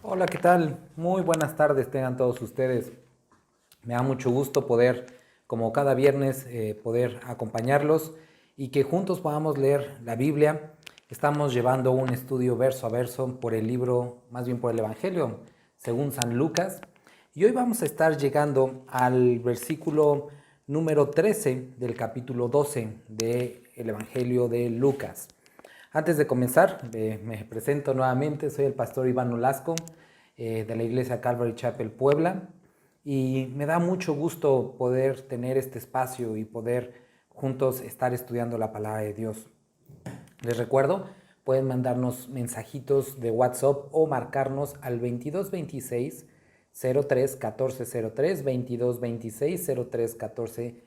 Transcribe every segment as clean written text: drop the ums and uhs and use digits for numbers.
Hola, ¿qué tal? Muy buenas tardes tengan todos ustedes. Me da mucho gusto poder, como cada viernes, poder acompañarlos y que juntos podamos leer la Biblia. Estamos llevando un estudio verso a verso por el libro, más bien por el Evangelio, según San Lucas. Y hoy vamos a estar llegando al versículo número 13 del capítulo 12 del Evangelio de Lucas. Antes de comenzar, me presento nuevamente, soy el pastor Iván Olasco de la iglesia Calvary Chapel Puebla y me da mucho gusto poder tener este espacio y poder juntos estar estudiando la palabra de Dios. Les recuerdo, pueden mandarnos mensajitos de WhatsApp o marcarnos al 2226 03 14 03, 2226 03 14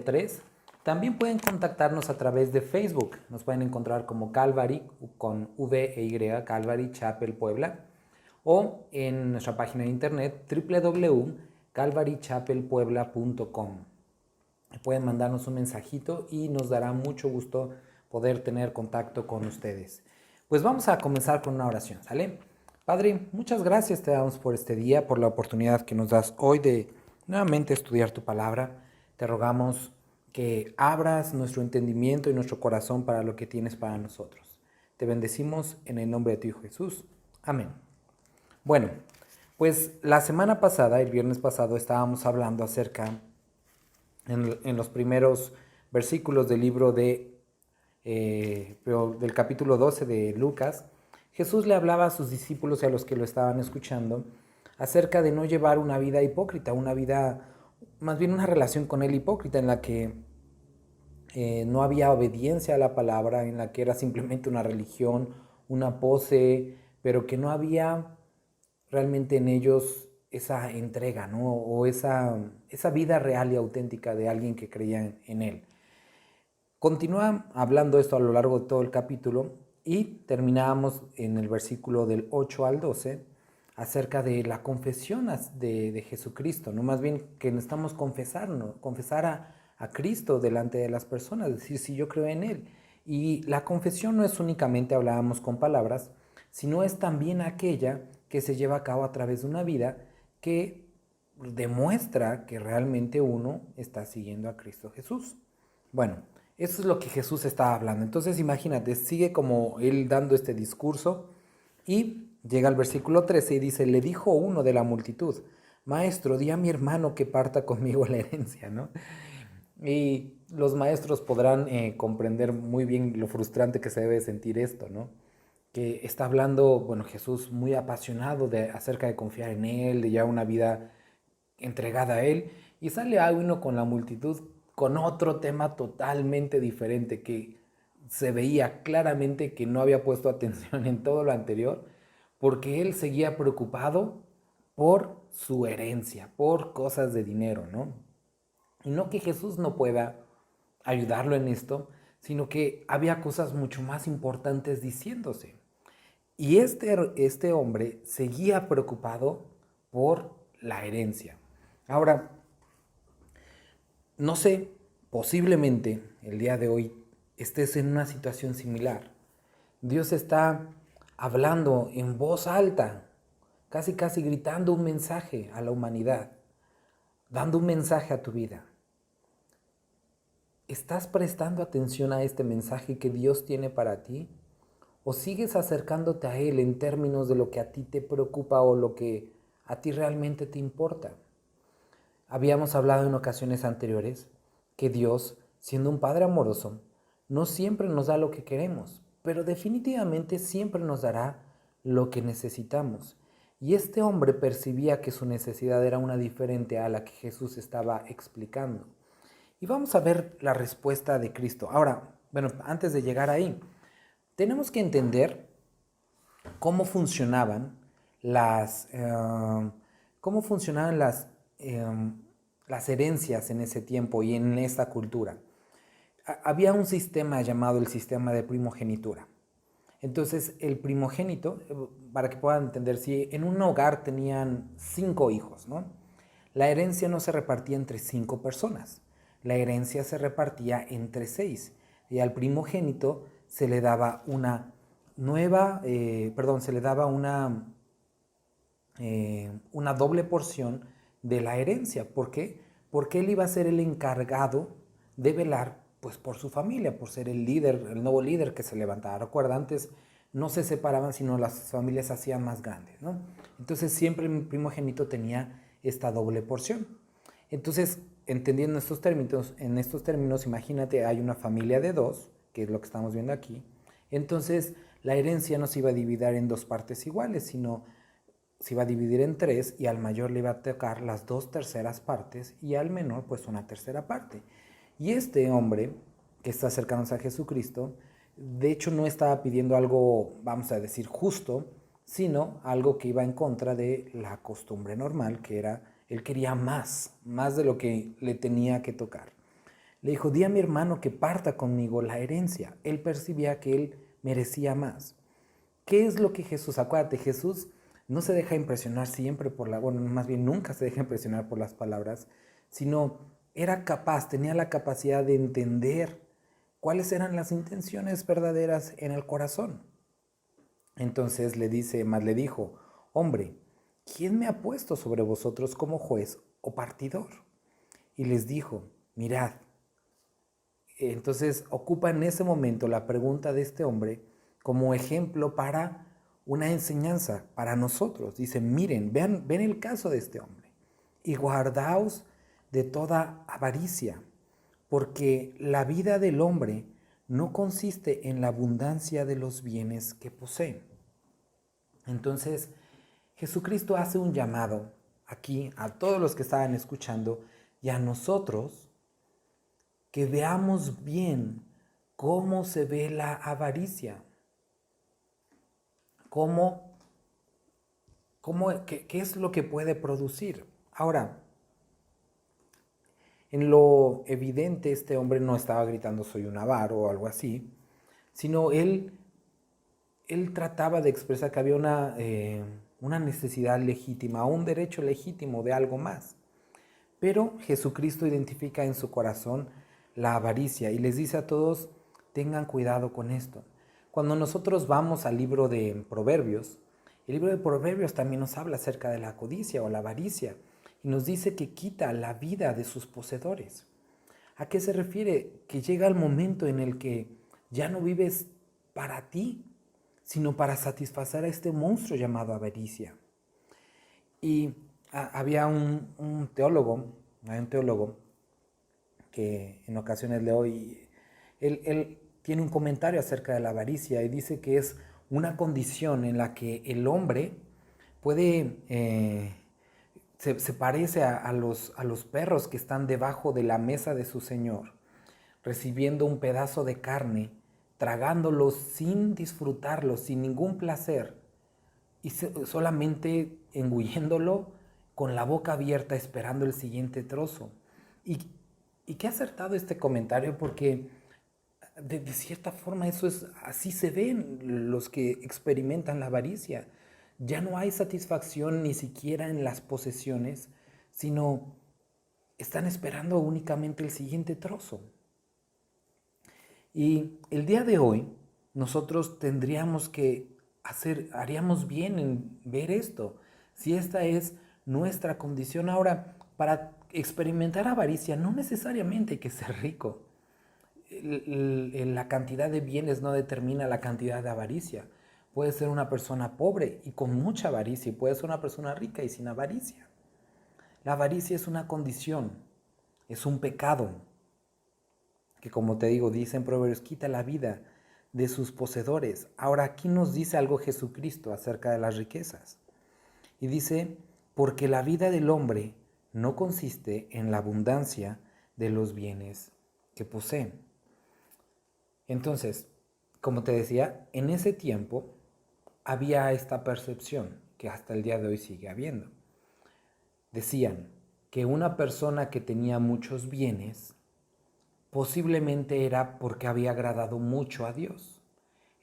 03. También pueden contactarnos a través de Facebook. Nos pueden encontrar como Calvary con V e Y, Calvary Chapel Puebla, o en nuestra página de internet www.calvarychapelpuebla.com. Pueden mandarnos un mensajito y nos dará mucho gusto poder tener contacto con ustedes. Pues vamos a comenzar con una oración, ¿sale? Padre, muchas gracias te damos por este día, por la oportunidad que nos das hoy de nuevamente estudiar tu palabra. Te rogamos que abras nuestro entendimiento y nuestro corazón para lo que tienes para nosotros. Te bendecimos en el nombre de tu Hijo Jesús. Amén. Bueno, pues la semana pasada, el viernes pasado, estábamos hablando acerca, en los primeros versículos del libro del capítulo 12 de Lucas, Jesús le hablaba a sus discípulos y a los que lo estaban escuchando acerca de no llevar una vida hipócrita, una vida, más bien una relación con él hipócrita en la que no había obediencia a la palabra, en la que era simplemente una religión, una pose, pero que no había realmente en ellos esa entrega, ¿no? O esa vida real y auténtica de alguien que creía en él. Continúa hablando esto a lo largo de todo el capítulo y terminábamos en el versículo del 8 al 12 acerca de la confesión de Jesucristo, ¿no? Más bien que necesitamos confesar a Cristo delante de las personas, decir, si yo creo en Él. Y la confesión no es únicamente, hablábamos con palabras, sino es también aquella que se lleva a cabo a través de una vida que demuestra que realmente uno está siguiendo a Cristo Jesús. Bueno, eso es lo que Jesús estaba hablando. Entonces imagínate, sigue como él dando este discurso y llega al versículo 13 y dice, le dijo uno de la multitud, maestro, di a mi hermano que parta conmigo la herencia, ¿no? Y los maestros podrán comprender muy bien lo frustrante que se debe sentir esto, ¿no? Que está hablando, bueno, Jesús muy apasionado acerca de confiar en Él, de llevar una vida entregada a Él, y sale uno con la multitud con otro tema totalmente diferente que se veía claramente que no había puesto atención en todo lo anterior, porque Él seguía preocupado por su herencia, por cosas de dinero, ¿no? Y no que Jesús no pueda ayudarlo en esto, sino que había cosas mucho más importantes diciéndose. Y este hombre seguía preocupado por la herencia. Ahora, no sé, posiblemente el día de hoy estés en una situación similar. Dios está hablando en voz alta, casi casi gritando un mensaje a la humanidad, dando un mensaje a tu vida. ¿Estás prestando atención a este mensaje que Dios tiene para ti? ¿O sigues acercándote a Él en términos de lo que a ti te preocupa o lo que a ti realmente te importa? Habíamos hablado en ocasiones anteriores que Dios, siendo un Padre amoroso, no siempre nos da lo que queremos, pero definitivamente siempre nos dará lo que necesitamos. Y este hombre percibía que su necesidad era una diferente a la que Jesús estaba explicando. Y vamos a ver la respuesta de Cristo. Ahora, bueno, antes de llegar ahí, tenemos que entender cómo funcionaban las, eh, cómo funcionaban las herencias en ese tiempo y en esta cultura. Había un sistema llamado el sistema de primogenitura. Entonces, el primogénito, para que puedan entender, si en un hogar tenían 5 hijos, ¿no? La herencia no se repartía entre 5 personas, la herencia se repartía entre 6. Y al primogénito se le daba una nueva, se le daba una doble porción de la herencia. ¿Por qué? Porque él iba a ser el encargado de velar pues, por su familia, por ser el líder, el nuevo líder que se levantaba. Recuerda, antes no se separaban, sino las familias se hacían más grandes, ¿no? Entonces siempre el primogénito tenía esta doble porción. Entonces, entendiendo en estos términos, imagínate, hay una familia de dos, que es lo que estamos viendo aquí. Entonces, la herencia no se iba a dividir en dos partes iguales, sino se iba a dividir en tres, y al mayor le iba a tocar las 2/3 partes y al menor pues una tercera parte. Y este hombre que está acercándose a Jesucristo, de hecho no estaba pidiendo algo, vamos a decir, justo, sino algo que iba en contra de la costumbre normal, que era, él quería más de lo que le tenía que tocar. Le dijo, di a mi hermano que parta conmigo la herencia. Él percibía que él merecía más. ¿Qué es lo que Jesús? Acuérdate, Jesús no se deja impresionar siempre bueno, más bien nunca se deja impresionar por las palabras, sino era capaz, tenía la capacidad de entender cuáles eran las intenciones verdaderas en el corazón. Entonces le dijo, hombre, ¿quién me ha puesto sobre vosotros como juez o partidor? Y les dijo, mirad. Entonces ocupa en ese momento la pregunta de este hombre como ejemplo para una enseñanza para nosotros. Dice, miren, ven el caso de este hombre y guardaos de toda avaricia, porque la vida del hombre no consiste en la abundancia de los bienes que posee. Entonces, Jesucristo hace un llamado aquí a todos los que estaban escuchando y a nosotros que veamos bien cómo se ve la avaricia. ¿Qué es lo que puede producir? Ahora, en lo evidente, este hombre no estaba gritando soy un avaro o algo así, sino él trataba de expresar que había una necesidad legítima, un derecho legítimo de algo más. Pero Jesucristo identifica en su corazón la avaricia y les dice a todos, tengan cuidado con esto. Cuando nosotros vamos al libro de Proverbios, el libro de Proverbios también nos habla acerca de la codicia o la avaricia y nos dice que quita la vida de sus poseedores. ¿A qué se refiere? Que llega el momento en el que ya no vives para ti, sino para satisfacer a este monstruo llamado avaricia. Y había un teólogo que en ocasiones leo y él tiene un comentario acerca de la avaricia y dice que es una condición en la que el hombre puede, se parece a los perros que están debajo de la mesa de su señor, recibiendo un pedazo de carne, tragándolo sin disfrutarlo, sin ningún placer, y solamente engulléndolo con la boca abierta esperando el siguiente trozo. Y qué acertado este comentario, porque de cierta forma así se ven los que experimentan la avaricia. Ya no hay satisfacción ni siquiera en las posesiones, sino están esperando únicamente el siguiente trozo. Y el día de hoy nosotros haríamos bien en ver esto, si esta es nuestra condición. Ahora, para experimentar avaricia no necesariamente hay que ser rico. La cantidad de bienes no determina la cantidad de avaricia. Puede ser una persona pobre y con mucha avaricia, y puede ser una persona rica y sin avaricia. La avaricia es una condición, es un pecado, que como te digo, dice en Proverbios, quita la vida de sus poseedores. Ahora aquí nos dice algo Jesucristo acerca de las riquezas. Y dice, porque la vida del hombre no consiste en la abundancia de los bienes que posee. Entonces, como te decía, en ese tiempo había esta percepción que hasta el día de hoy sigue habiendo. Decían que una persona que tenía muchos bienes posiblemente era porque había agradado mucho a Dios.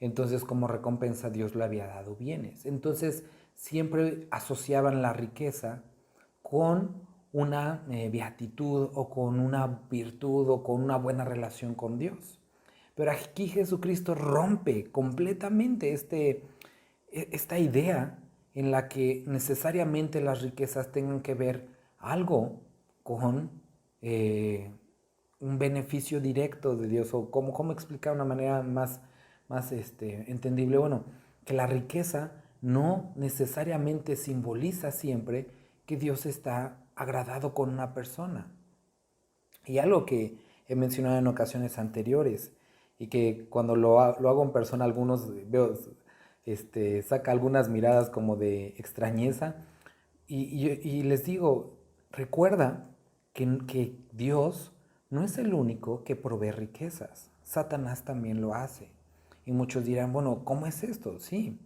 Entonces, como recompensa, Dios le había dado bienes. Entonces, siempre asociaban la riqueza con una beatitud o con una virtud o con una buena relación con Dios. Pero aquí Jesucristo rompe completamente esta idea en la que necesariamente las riquezas tengan que ver algo con un beneficio directo de Dios, o cómo explicar de una manera más entendible. Bueno, que la riqueza no necesariamente simboliza siempre que Dios está agradado con una persona. Y algo que he mencionado en ocasiones anteriores, y que cuando lo hago en persona, algunos veo, saca algunas miradas como de extrañeza, y les digo, recuerda que Dios no es el único que provee riquezas. Satanás también lo hace. Y muchos dirán, bueno, ¿cómo es esto? Sí,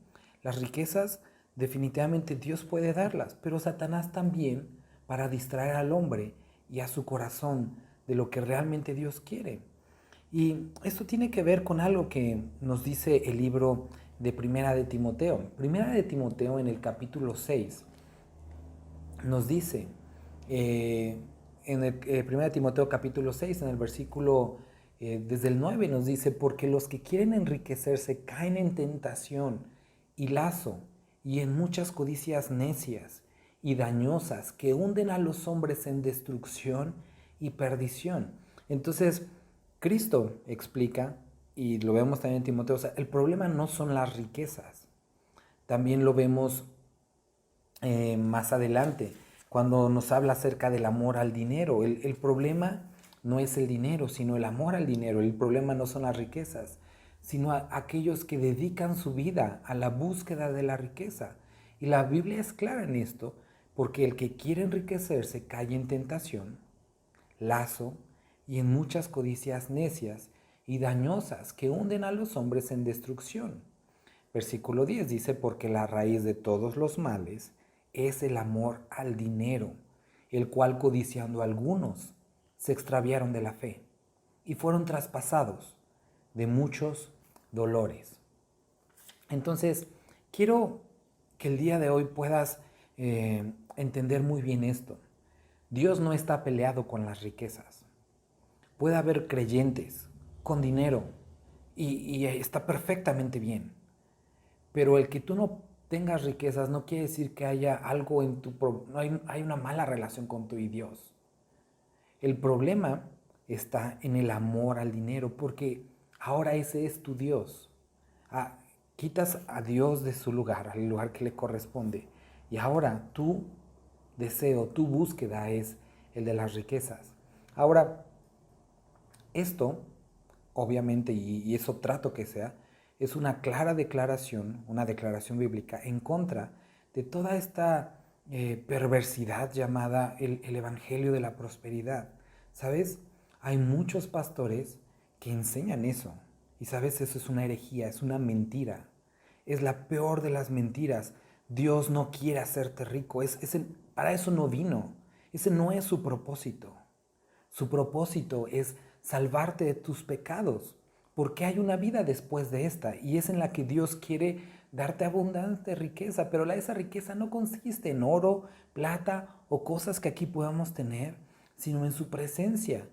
las riquezas definitivamente Dios puede darlas, pero Satanás también, para distraer al hombre y a su corazón de lo que realmente Dios quiere. Y esto tiene que ver con algo que nos dice el libro de Primera de Timoteo. Primera de Timoteo, en el capítulo 6, nos dice, en el 1 Timoteo capítulo 6, en el versículo desde el 9, nos dice: porque los que quieren enriquecerse caen en tentación y lazo, y en muchas codicias necias y dañosas que hunden a los hombres en destrucción y perdición. Entonces, Cristo explica, y lo vemos también en Timoteo, o sea, el problema no son las riquezas. También lo vemos más adelante, cuando nos habla acerca del amor al dinero. El problema no es el dinero, sino el amor al dinero. El problema no son las riquezas, sino aquellos que dedican su vida a la búsqueda de la riqueza. Y la Biblia es clara en esto, porque el que quiere enriquecerse cae en tentación, lazo y en muchas codicias necias y dañosas que hunden a los hombres en destrucción. Versículo 10 dice: porque la raíz de todos los males es el amor al dinero, el cual, codiciando algunos, se extraviaron de la fe y fueron traspasados de muchos dolores. Entonces, quiero que el día de hoy puedas entender muy bien esto. Dios no está peleado con las riquezas. Puede haber creyentes con dinero y está perfectamente bien. Pero el que tú no tengas riquezas no quiere decir que haya algo en no hay una mala relación con tu y Dios. El problema está en el amor al dinero, porque ahora ese es tu Dios. Quitas a Dios de su lugar, al lugar que le corresponde, y ahora tu deseo, tu búsqueda es el de las riquezas. Ahora, esto, obviamente, y eso trato que sea, es una clara declaración, una declaración bíblica en contra de toda esta perversidad llamada el evangelio de la prosperidad. ¿Sabes? Hay muchos pastores que enseñan eso. Y sabes, eso es una herejía, es una mentira. Es la peor de las mentiras. Dios no quiere hacerte rico. Para eso no vino. Ese no es su propósito. Su propósito es salvarte de tus pecados, porque hay una vida después de esta, y es en la que Dios quiere darte abundante riqueza, pero esa riqueza no consiste en oro, plata o cosas que aquí podamos tener, sino en su presencia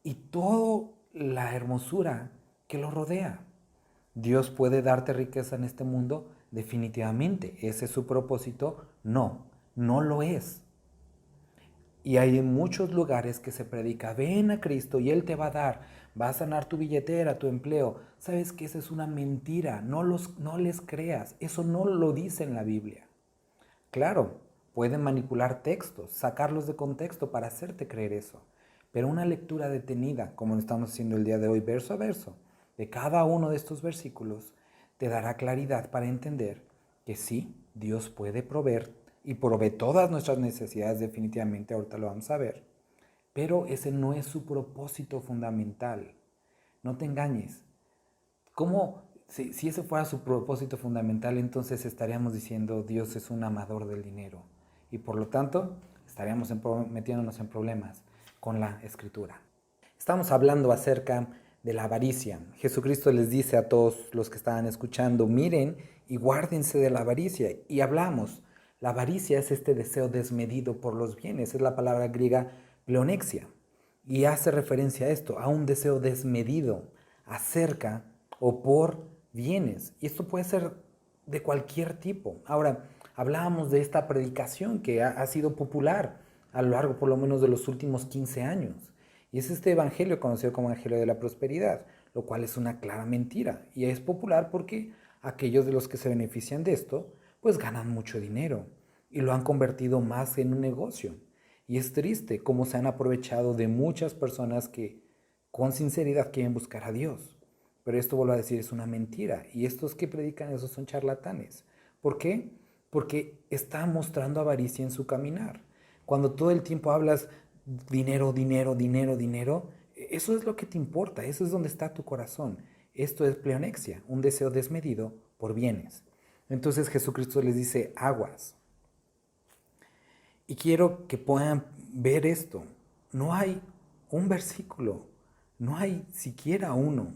y toda la hermosura que lo rodea. ¿Dios puede darte riqueza en este mundo? Definitivamente. ¿Ese es su propósito? No, no lo es. Y hay en muchos lugares que se predica: ven a Cristo y Él te va a dar, va a sanar tu billetera, tu empleo. ¿Sabes que esa es una mentira? No les creas, eso no lo dice en la Biblia. Claro, pueden manipular textos, sacarlos de contexto para hacerte creer eso. Pero una lectura detenida, como lo estamos haciendo el día de hoy, verso a verso, de cada uno de estos versículos, te dará claridad para entender que sí, Dios puede proveer y provee todas nuestras necesidades definitivamente, ahorita lo vamos a ver, pero ese no es su propósito fundamental. No te engañes. ¿Cómo? Si ese fuera su propósito fundamental, entonces estaríamos diciendo: Dios es un amador del dinero, y por lo tanto estaríamos metiéndonos en problemas con la Escritura. Estamos hablando acerca de la avaricia. Jesucristo les dice a todos los que estaban escuchando: miren y guárdense de la avaricia. Y hablamos, la avaricia es este deseo desmedido por los bienes, es la palabra griega pleonexia, y hace referencia a esto, a un deseo desmedido, acerca o por bienes. Y esto puede ser de cualquier tipo. Ahora, hablábamos de esta predicación que ha sido popular a lo largo por lo menos de los últimos 15 años. Y es este evangelio conocido como evangelio de la prosperidad, lo cual es una clara mentira. Y es popular porque aquellos de los que se benefician de esto, pues ganan mucho dinero y lo han convertido más en un negocio. Y es triste cómo se han aprovechado de muchas personas que con sinceridad quieren buscar a Dios. Pero esto, vuelvo a decir, es una mentira. Y estos que predican eso son charlatanes. ¿Por qué? Porque está mostrando avaricia en su caminar. Cuando todo el tiempo hablas dinero, dinero, dinero, dinero, eso es lo que te importa, eso es donde está tu corazón. Esto es pleonexia, un deseo desmedido por bienes. Entonces Jesucristo les dice, aguas. Y quiero que puedan ver esto. No hay un versículo, no hay siquiera uno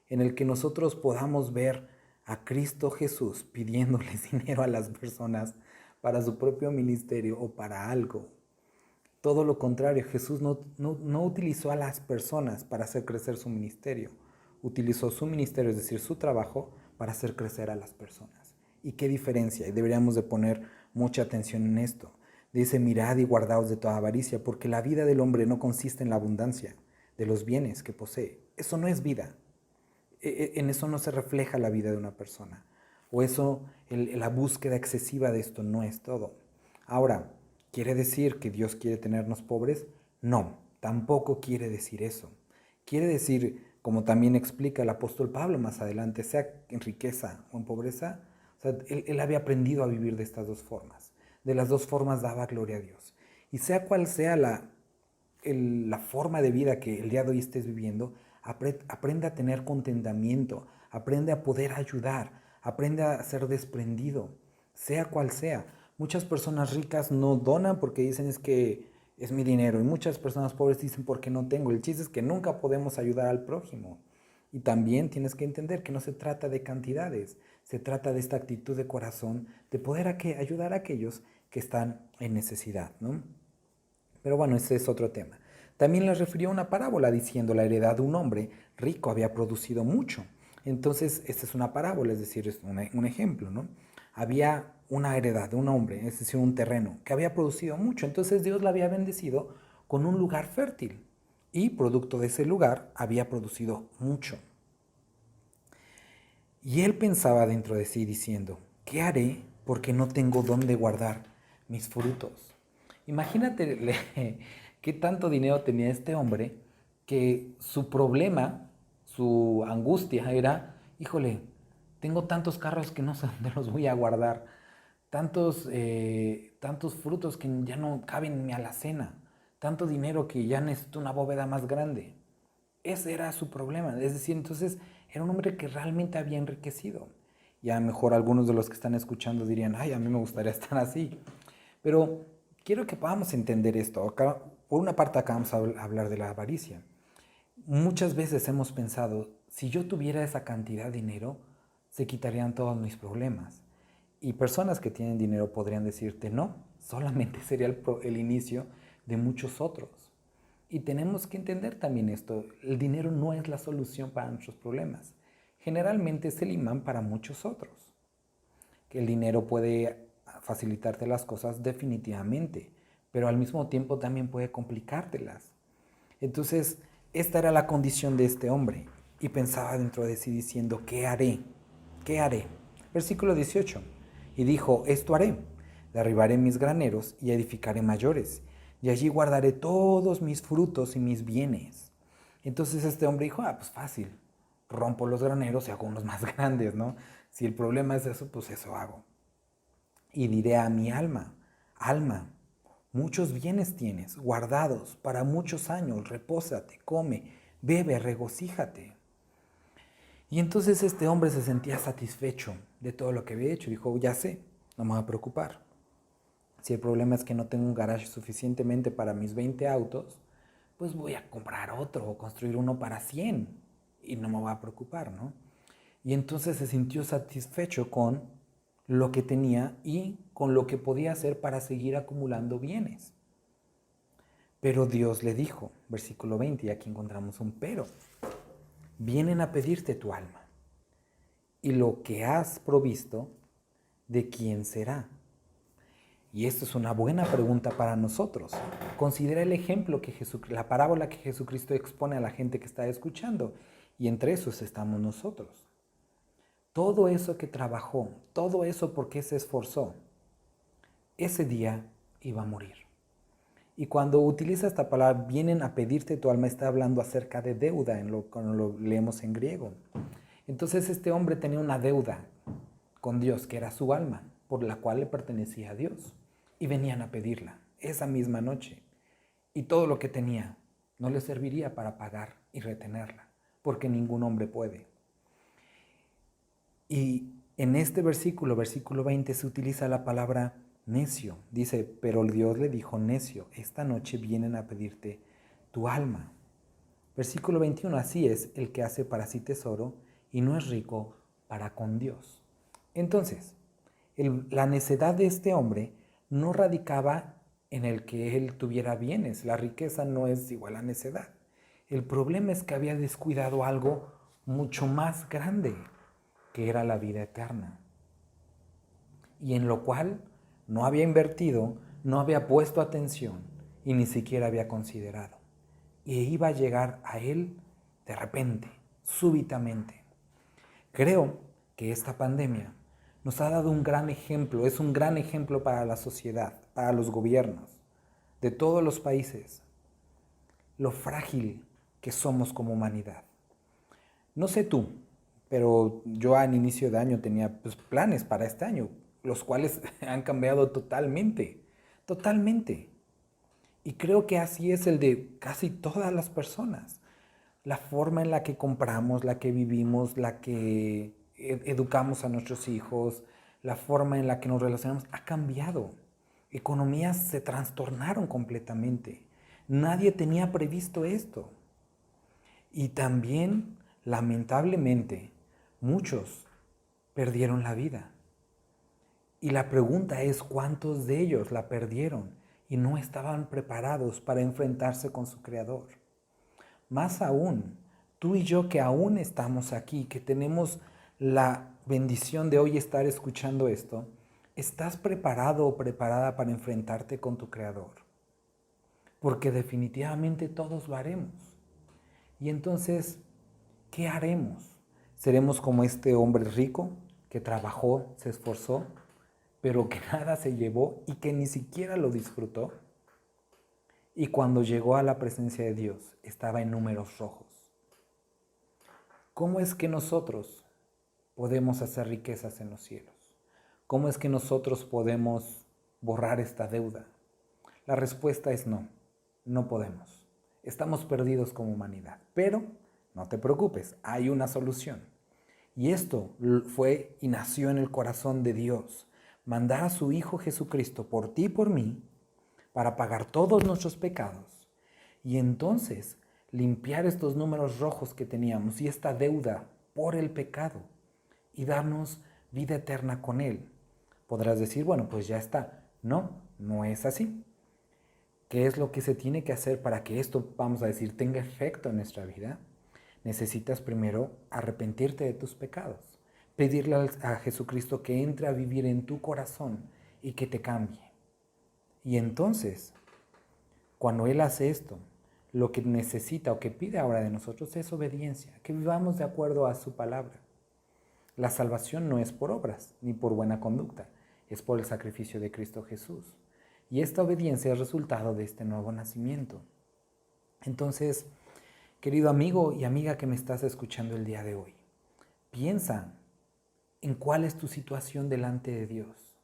en el que nosotros podamos ver a Cristo Jesús pidiéndoles dinero a las personas para su propio ministerio o para algo. Todo lo contrario, Jesús no utilizó a las personas para hacer crecer su ministerio. Utilizó su ministerio, es decir, su trabajo, para hacer crecer a las personas. ¿Y qué diferencia? Y deberíamos de poner mucha atención en esto. Dice, mirad y guardaos de toda avaricia, porque la vida del hombre no consiste en la abundancia de los bienes que posee. Eso no es vida. En eso no se refleja la vida de una persona. O eso, la búsqueda excesiva de esto no es todo. Ahora, ¿quiere decir que Dios quiere tenernos pobres? No, tampoco quiere decir eso. Quiere decir, como también explica el apóstol Pablo más adelante, sea en riqueza o en pobreza, o sea, él había aprendido a vivir de estas dos formas. De las dos formas daba gloria a Dios. Y sea cual sea la forma de vida que el día de hoy estés viviendo, aprende a tener contentamiento, aprende a poder ayudar, aprende a ser desprendido, sea cual sea. Muchas personas ricas no donan porque dicen es que es mi dinero y muchas personas pobres dicen porque no tengo. El chiste es que nunca podemos ayudar al prójimo. Y también tienes que entender que no se trata de cantidades, se trata de esta actitud de corazón de poder ayudar a aquellos que están en necesidad, ¿no? Pero bueno, ese es otro tema. También les refirió una parábola diciendo la heredad de un hombre rico había producido mucho. Entonces, esta es una parábola, es decir, es un ejemplo, ¿no? Había una heredad de un hombre, es decir, un terreno que había producido mucho. Entonces Dios la había bendecido con un lugar fértil y producto de ese lugar había producido mucho. Y él pensaba dentro de sí diciendo, ¿qué haré porque no tengo dónde guardar mis frutos? Imagínate qué tanto dinero tenía este hombre que su problema, su angustia era, híjole, tengo tantos carros que no sé dónde los voy a guardar, tantos frutos que ya no caben en mi alacena, tanto dinero que ya necesito una bóveda más grande. Ese era su problema. Es decir, entonces era un hombre que realmente había enriquecido. Y a lo mejor algunos de los que están escuchando dirían, ay, a mí me gustaría estar así. Pero quiero que podamos entender esto. Acá, por una parte acá vamos a hablar de la avaricia. Muchas veces hemos pensado, si yo tuviera esa cantidad de dinero, se quitarían todos mis problemas. Y personas que tienen dinero podrían decirte, no, solamente sería el inicio de muchos otros. Y tenemos que entender también esto, el dinero no es la solución para nuestros problemas. Generalmente es el imán para muchos otros. Que el dinero puede facilitarte las cosas definitivamente, pero al mismo tiempo también puede complicártelas. Entonces, esta era la condición de este hombre y pensaba dentro de sí diciendo, ¿qué haré? ¿Qué haré? Versículo 18. Y dijo, esto haré, derribaré mis graneros y edificaré mayores, y allí guardaré todos mis frutos y mis bienes. Entonces este hombre dijo, pues fácil, rompo los graneros y hago unos más grandes, ¿no? Si el problema es eso, pues eso hago. Y diré a mi alma, alma, muchos bienes tienes, guardados para muchos años, repósate, come, bebe, regocíjate. Y entonces este hombre se sentía satisfecho de todo lo que había hecho. Dijo, ya sé, no me voy a preocupar. Si el problema es que no tengo un garage suficientemente para mis 20 autos, pues voy a comprar otro o construir uno para 100 y no me voy a preocupar, ¿no? Y entonces se sintió satisfecho con lo que tenía y con lo que podía hacer para seguir acumulando bienes. Pero Dios le dijo, versículo 20, y aquí encontramos un pero. vienen a pedirte tu alma. Y lo que has provisto, ¿de quién será? Y esto es una buena pregunta para nosotros. Considera el ejemplo que la parábola que Jesucristo expone a la gente que está escuchando. Y entre esos estamos nosotros. Todo eso que trabajó, todo eso porque se esforzó, ese día iba a morir. Y cuando utiliza esta palabra, vienen a pedirte tu alma, está hablando acerca de deuda, cuando lo leemos en griego. Entonces este hombre tenía una deuda con Dios, que era su alma, por la cual le pertenecía a Dios. Y venían a pedirla esa misma noche. Y todo lo que tenía no le serviría para pagar y retenerla, porque ningún hombre puede. Y en este versículo 20, se utiliza la palabra necio. Dice, pero Dios le dijo, necio, esta noche vienen a pedirte tu alma. Versículo 21, así es el que hace para sí tesoro y no es rico para con Dios. Entonces, la necedad de este hombre no radicaba en el que él tuviera bienes. La riqueza no es igual a necedad. El problema es que había descuidado algo mucho más grande, que era la vida eterna, y en lo cual no había invertido, no había puesto atención y ni siquiera había considerado. Y iba a llegar a él de repente, súbitamente. Creo que esta pandemia nos ha dado un gran ejemplo, es un gran ejemplo para la sociedad, para los gobiernos de todos los países, lo frágil que somos como humanidad. No sé tú, pero yo al inicio de año tenía planes para este año, los cuales han cambiado totalmente, totalmente. Y creo que así es el de casi todas las personas. La forma en la que compramos, la que vivimos, la que educamos a nuestros hijos, la forma en la que nos relacionamos ha cambiado. Economías se trastornaron completamente. Nadie tenía previsto esto. Y también, lamentablemente, muchos perdieron la vida. Y la pregunta es, ¿cuántos de ellos la perdieron y no estaban preparados para enfrentarse con su Creador? Más aún, tú y yo que aún estamos aquí, que tenemos la bendición de hoy estar escuchando esto, ¿estás preparado o preparada para enfrentarte con tu Creador? Porque definitivamente todos lo haremos. Y entonces, ¿qué haremos? ¿Seremos como este hombre rico que trabajó, se esforzó, pero que nada se llevó y que ni siquiera lo disfrutó? Y cuando llegó a la presencia de Dios, estaba en números rojos. ¿Cómo es que nosotros podemos hacer riquezas en los cielos? ¿Cómo es que nosotros podemos borrar esta deuda? La respuesta es no, no podemos. Estamos perdidos como humanidad, pero no te preocupes, hay una solución. Y esto fue y nació en el corazón de Dios. Mandar a su Hijo Jesucristo por ti y por mí para pagar todos nuestros pecados y entonces limpiar estos números rojos que teníamos y esta deuda por el pecado y darnos vida eterna con Él. Podrás decir, bueno, pues ya está. No, no es así. ¿Qué es lo que se tiene que hacer para que esto, vamos a decir, tenga efecto en nuestra vida? Necesitas primero arrepentirte de tus pecados, pedirle a Jesucristo que entre a vivir en tu corazón y que te cambie. Y entonces, cuando Él hace esto, lo que necesita o que pide ahora de nosotros es obediencia, que vivamos de acuerdo a su palabra. La salvación no es por obras ni por buena conducta, es por el sacrificio de Cristo Jesús. Y esta obediencia es resultado de este nuevo nacimiento. Entonces, querido amigo y amiga que me estás escuchando el día de hoy, piensa en cuál es tu situación delante de Dios.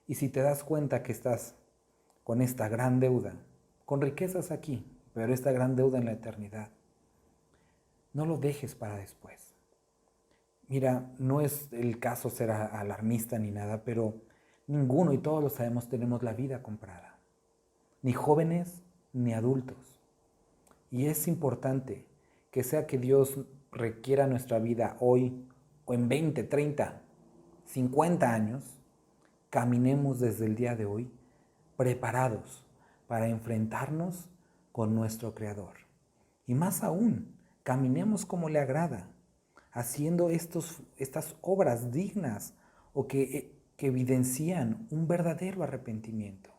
Y si te das cuenta que estás con esta gran deuda, con riquezas aquí, pero esta gran deuda en la eternidad, no lo dejes para después. Mira, no es el caso ser alarmista ni nada, pero ninguno, y todos lo sabemos, tenemos la vida comprada. Ni jóvenes ni adultos. Y es importante que sea que Dios requiera nuestra vida hoy o en 20, 30, 50 años, caminemos desde el día de hoy preparados para enfrentarnos con nuestro Creador. Y más aún, caminemos como le agrada, haciendo estas obras dignas o que evidencian un verdadero arrepentimiento.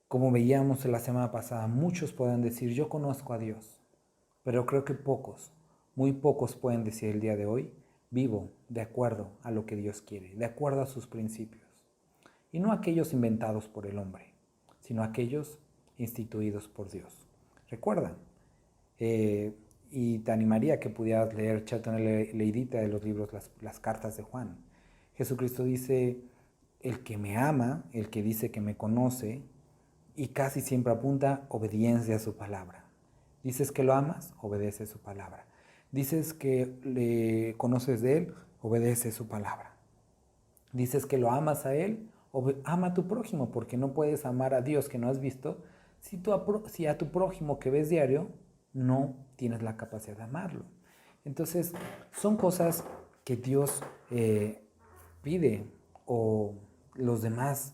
Como veíamos la semana pasada, muchos pueden decir, yo conozco a Dios, pero creo que pocos, muy pocos pueden decir el día de hoy, vivo de acuerdo a lo que Dios quiere, de acuerdo a sus principios. Y no aquellos inventados por el hombre, sino aquellos instituidos por Dios. Recuerda, y te animaría a que pudieras leer, echarte una leidita de los libros, las cartas de Juan. Jesucristo dice, el que me ama, el que dice que me conoce, y casi siempre apunta obediencia a su palabra. Dices que lo amas, obedece su palabra. Dices que le conoces de él, obedece su palabra. Dices que lo amas a él, ama a tu prójimo, porque no puedes amar a Dios que no has visto si a tu prójimo que ves diario no tienes la capacidad de amarlo. Entonces, son cosas que Dios pide o los demás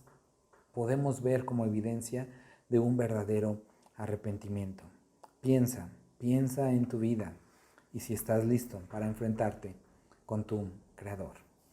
podemos ver como evidencia de un verdadero arrepentimiento. Piensa en tu vida y si estás listo para enfrentarte con tu Creador.